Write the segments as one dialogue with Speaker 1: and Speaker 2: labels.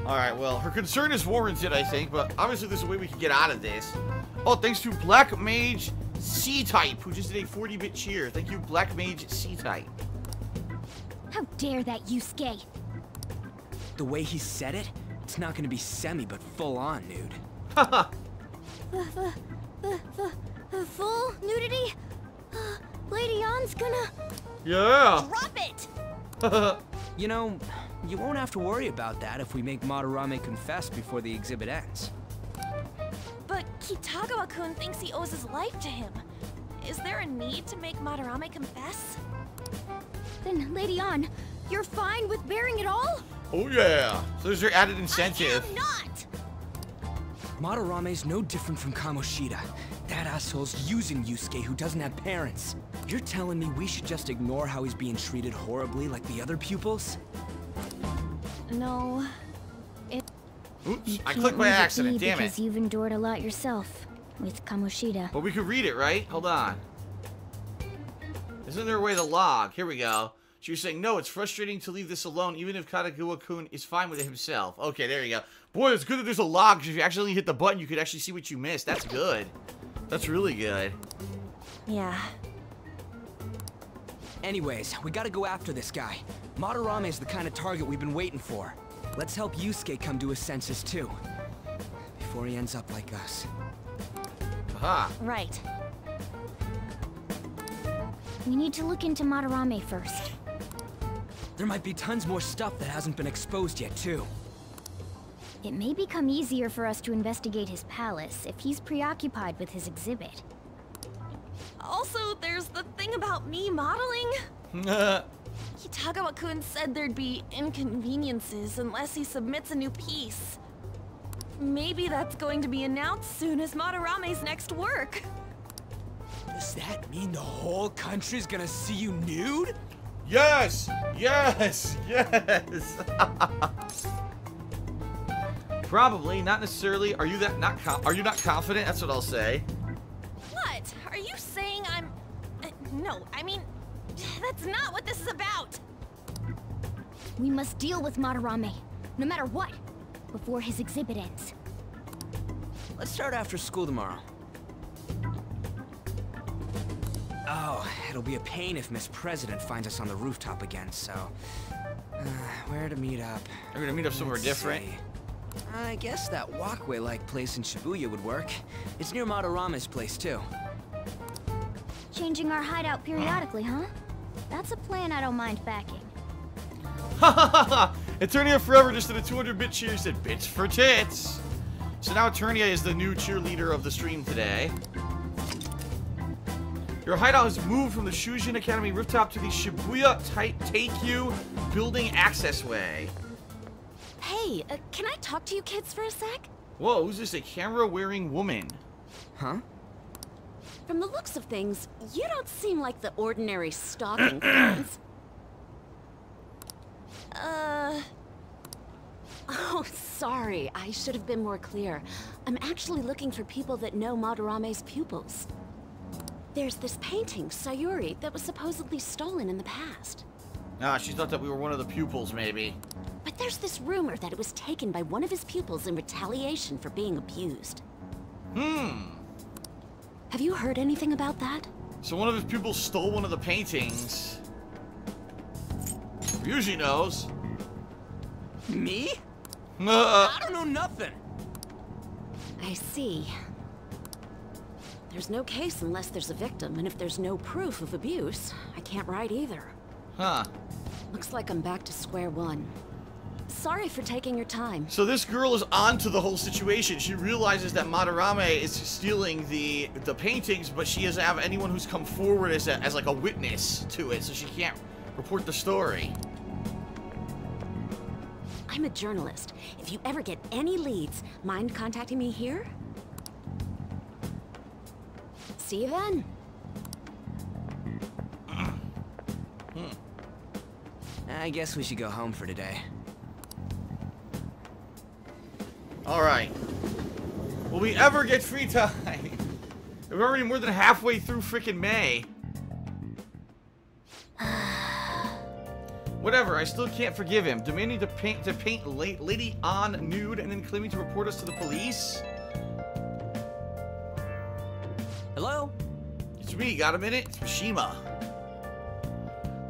Speaker 1: Alright, well, her concern is warranted, I think, but obviously there's a way we can get out of this. Oh, thanks to Black Mage C-Type, who just did a 40-bit cheer. Thank you, Black Mage C-Type.
Speaker 2: How dare that, Yusuke?
Speaker 3: The way he said it, it's not gonna be semi, but full-on nude.
Speaker 1: Haha.
Speaker 2: Full nudity? Lady Ann's gonna...
Speaker 1: Yeah.
Speaker 2: Drop it!
Speaker 3: You know, you won't have to worry about that if we make Madarame confess before the exhibit ends.
Speaker 4: But Kitagawa-kun thinks he owes his life to him. Is there a need to make Madarame confess?
Speaker 2: Then, Lady Ann, you're fine with bearing it all?
Speaker 1: Oh, yeah. So there's your added incentive.
Speaker 2: I am not!
Speaker 3: Madarame's no different from Kamoshida. That asshole's using Yusuke who doesn't have parents. You're telling me we should just ignore how he's being treated horribly like the other pupils?
Speaker 4: No.
Speaker 1: Oops, I clicked by accident, damn it.
Speaker 2: Because you've endured a lot yourself with Kamoshida.
Speaker 1: But we could read it, right? Hold on. Isn't there a way to log? Here we go. She was saying, no, it's frustrating to leave this alone, even if Katagawa-kun is fine with it himself. Okay, there you go. Boy, it's good that there's a log, because if you actually hit the button, you could actually see what you missed. That's good. That's really good.
Speaker 4: Yeah.
Speaker 3: Anyways, we gotta go after this guy. Madarame's the kind of target we've been waiting for. Let's help Yusuke come to his senses too. Before he ends up like us.
Speaker 1: Aha.
Speaker 4: Right.
Speaker 2: We need to look into Madarame first.
Speaker 3: There might be tons more stuff that hasn't been exposed yet too.
Speaker 2: It may become easier for us to investigate his palace if he's preoccupied with his exhibit.
Speaker 4: Also, there's the thing about me modeling. Kitagawa-kun said there'd be inconveniences unless he submits a new piece. Maybe that's going to be announced soon as Madarame's next work.
Speaker 3: Does that mean the whole country's gonna see you nude?
Speaker 1: Yes! Yes! Yes! Probably, not necessarily. Are you not confident? That's what I'll say.
Speaker 4: What? Are you saying I'm... no, I mean, that's not what this is about.
Speaker 2: We must deal with Madarame, no matter what, before his exhibit ends.
Speaker 3: Let's start after school tomorrow. Oh, it'll be a pain if Miss President finds us on the rooftop again, so... where to meet up?
Speaker 1: We're gonna meet up somewhere different.
Speaker 3: See. I guess that walkway-like place in Shibuya would work. It's near Madarame's place, too.
Speaker 2: Changing our hideout periodically, huh? That's a plan I don't mind backing.
Speaker 1: Ha ha ha ha! Eternia Forever just did a 200-bit cheer, said bits for tits! So now Eternia is the new cheerleader of the stream today. Your hideout has moved from the Shujin Academy rooftop to the Shibuya Take-You building accessway.
Speaker 4: Hey, can I talk to you kids for a sec?
Speaker 1: Whoa, who's this? A camera-wearing woman?
Speaker 3: Huh?
Speaker 5: From the looks of things, you don't seem like the ordinary stalking kinds. Oh, sorry. I should have been more clear. I'm actually looking for people that know Madarame's pupils. There's this painting, Sayuri, that was supposedly stolen in the past.
Speaker 1: Ah, she thought that we were one of the pupils, maybe.
Speaker 5: But there's this rumor that it was taken by one of his pupils in retaliation for being abused. Have you heard anything about that?
Speaker 1: So one of his pupils stole one of the paintings. Ryuji knows.
Speaker 3: Me? I don't know nothing.
Speaker 5: I see. There's no case unless there's a victim, and if there's no proof of abuse, I can't write either.
Speaker 1: Huh.
Speaker 5: Looks like I'm back to square one. Sorry for taking your time.
Speaker 1: So this girl is onto the whole situation. She realizes that Madarame is stealing the paintings, but she doesn't have anyone who's come forward as like a witness to it, so she can't report the story.
Speaker 5: I'm a journalist. If you ever get any leads, mind contacting me here? See you then.
Speaker 3: I guess we should go home for today.
Speaker 1: Alright. Will we ever get free time? We're already more than halfway through frickin' May. Whatever, I still can't forgive him. Demanding to paint Lady On nude and then claiming to report us to the police?
Speaker 3: Hello?
Speaker 1: It's me, got a minute? It's Mishima.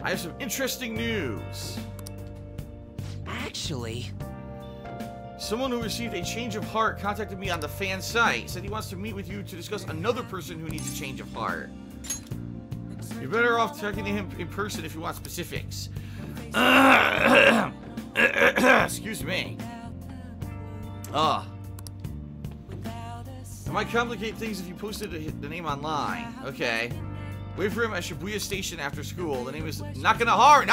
Speaker 1: I have some interesting news.
Speaker 3: Actually...
Speaker 1: Someone who received a change of heart contacted me on the fan site. Said he wants to meet with you to discuss another person who needs a change of heart. You're better off talking to him in person if you want specifics. Excuse me. It might complicate things if you posted the name online. Okay. Wait for him at Shibuya Station after school. The name is Nakanahara.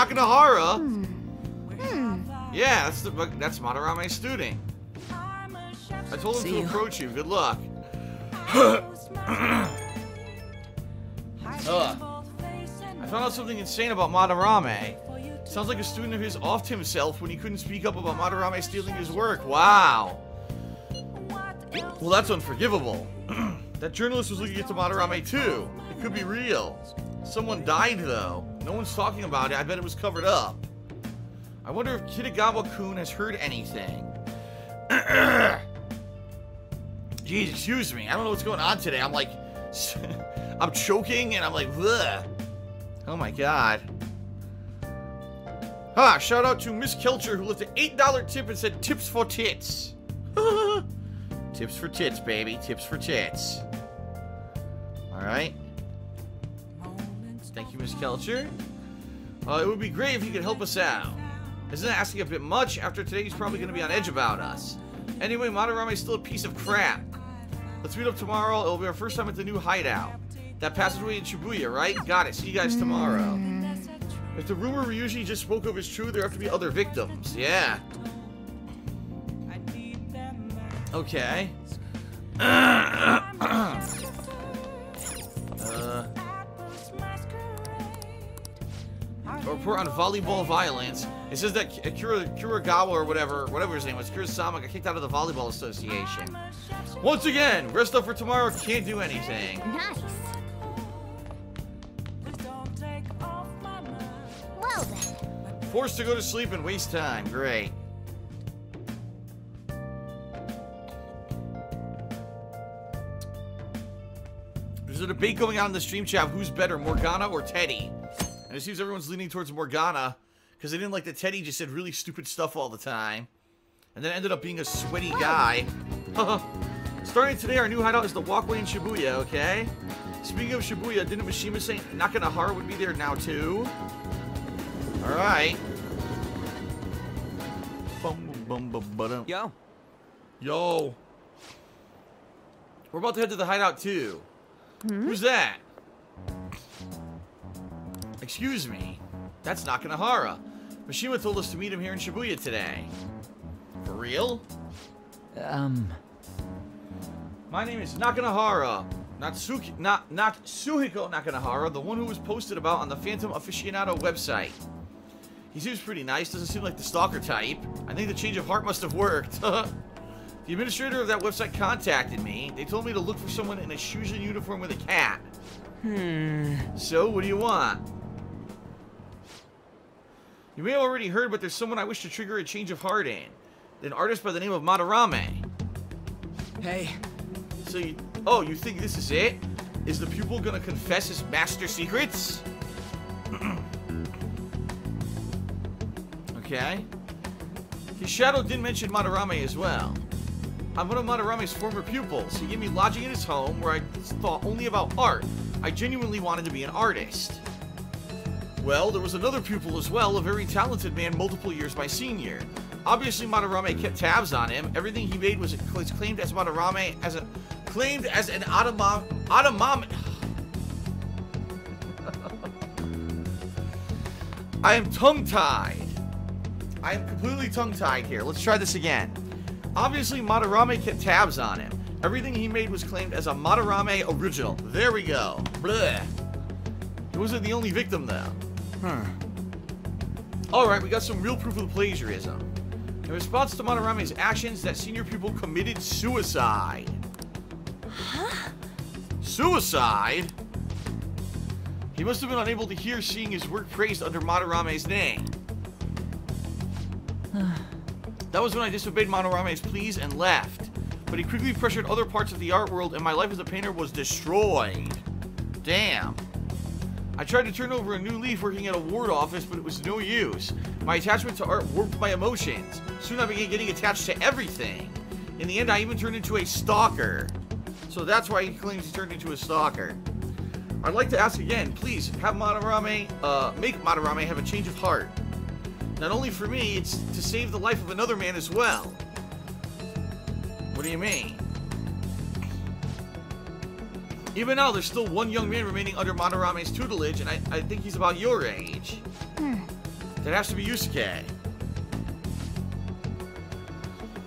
Speaker 1: Yeah, that's Madarame's student. I told him to approach you. Good luck. I found out something insane about Madarame. Sounds like a student of his offed himself when he couldn't speak up about Madarame stealing his work. Wow. Well, that's unforgivable. That journalist was looking into Madarame too. It could be real. Someone died though. No one's talking about it. I bet it was covered up. I wonder if Kitagawa-kun has heard anything. Jeez, excuse me. I don't know what's going on today. I'm like... I'm choking and I'm like... Bleh. Oh my god. Shout out to Miss Kelcher who left an $8 tip and said tips for tits. Tips for tits, baby. Tips for tits. Alright. Thank you, Miss Kelcher. It would be great if you could help us out. Isn't that asking a bit much? After today, he's probably going to be on edge about us. Anyway, Madarame's still a piece of crap. Let's meet up tomorrow. It'll be our first time at the new hideout. That passageway in Shibuya, right? Got it. See you guys tomorrow. If the rumor Ryuji just spoke of is true, there have to be other victims. Yeah. Okay. A report on volleyball violence. It says that Kuragawa or whatever his name was, Kurosama, got kicked out of the volleyball association. Once again, rest up for tomorrow, can't do anything.
Speaker 2: Nice. Well then.
Speaker 1: Forced to go to sleep and waste time. Great. There's a debate going on in the stream chat. Who's better, Morgana or Teddy? And it seems everyone's leaning towards Morgana because they didn't like that Teddy just said really stupid stuff all the time. And then ended up being a sweaty guy. Starting today, our new hideout is the walkway in Shibuya, okay? Speaking of Shibuya, didn't Mishima say Nakanahara would be there now too? Alright.
Speaker 3: Yo.
Speaker 1: Yo. We're about to head to the hideout too. Who's that? Excuse me. That's Nakanahara. Mishima told us to meet him here in Shibuya today. For real? My name is Nakanahara. Not Suhiko Nakanahara, the one who was posted about on the Phantom Aficionado website. He seems pretty nice, doesn't seem like the stalker type. I think the change of heart must have worked. The administrator of that website contacted me. They told me to look for someone in a Shujin uniform with a cat. So, what do you want? You may have already heard, but there's someone I wish to trigger a change of heart in. An artist by the name of Madarame.
Speaker 3: Hey.
Speaker 1: So you think this is it? Is the pupil gonna confess his master secrets? Okay. His shadow did mention Madarame as well. I'm one of Madarame's former pupils. He gave me lodging in his home where I thought only about art. I genuinely wanted to be an artist. Well, there was another pupil as well, a very talented man multiple years my senior. Obviously, Madarame kept tabs on him. Everything he made was claimed as Madarame as an I am tongue-tied. I am completely tongue-tied here. Let's try this again. Obviously, Madarame kept tabs on him. Everything he made was claimed as a Madarame original. There we go. Blech. He wasn't the only victim, though. Alright, we got some real proof of plagiarism. In response to Madarame's actions, that senior pupil committed suicide.
Speaker 4: Huh?
Speaker 1: Suicide? He must have been unable to hear seeing his work praised under Madarame's name. That was when I disobeyed Madorame's pleas and left. But he quickly pressured other parts of the art world and my life as a painter was destroyed. Damn. I tried to turn over a new leaf working at a ward office, but it was no use. My attachment to art warped my emotions. Soon I began getting attached to everything. In the end, I even turned into a stalker. So that's why he claims he turned into a stalker. I'd like to ask again, please, have Madarame, make Madarame have a change of heart. Not only for me, it's to save the life of another man as well. What do you mean? Even now, there's still one young man remaining under Madarame's tutelage, and I think he's about your age. That has to be Yusuke.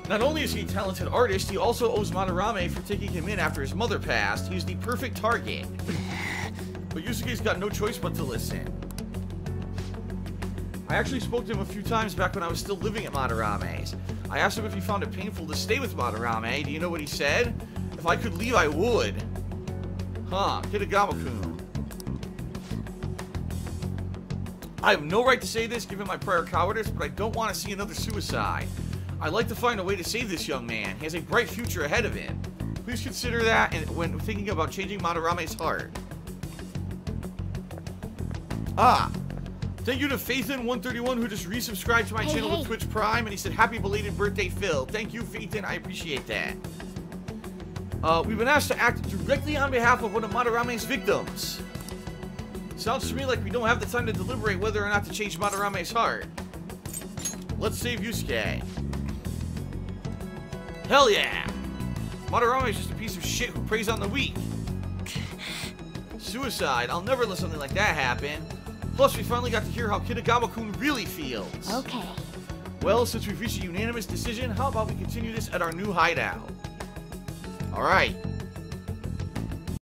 Speaker 1: Not only is he a talented artist, he also owes Madarame for taking him in after his mother passed. He's the perfect target. But Yusuke's got no choice but to listen. I actually spoke to him a few times back when I was still living at Madarame's. I asked him if he found it painful to stay with Madarame. Do you know what he said? If I could leave, I would. Huh, Kitagama-kun. I have no right to say this given my prior cowardice, but I don't want to see another suicide. I'd like to find a way to save this young man. He has a bright future ahead of him. Please consider that when thinking about changing Madarame's heart. Ah! Thank you to Faithin131 who just resubscribed to my channel with Twitch Prime, and he said, happy belated birthday, Phil. Thank you, Faithin. I appreciate that. We've been asked to act directly on behalf of one of Madarame's victims. Sounds to me like we don't have the time to deliberate whether or not to change Madarame's heart. Let's save Yusuke. Hell yeah! Madarame's just a piece of shit who preys on the weak. Suicide? I'll never let something like that happen. Plus, we finally got to hear how Kitagama-kun really feels.
Speaker 2: Okay.
Speaker 1: Well, since we've reached a unanimous decision, how about we continue this at our new hideout? Alright.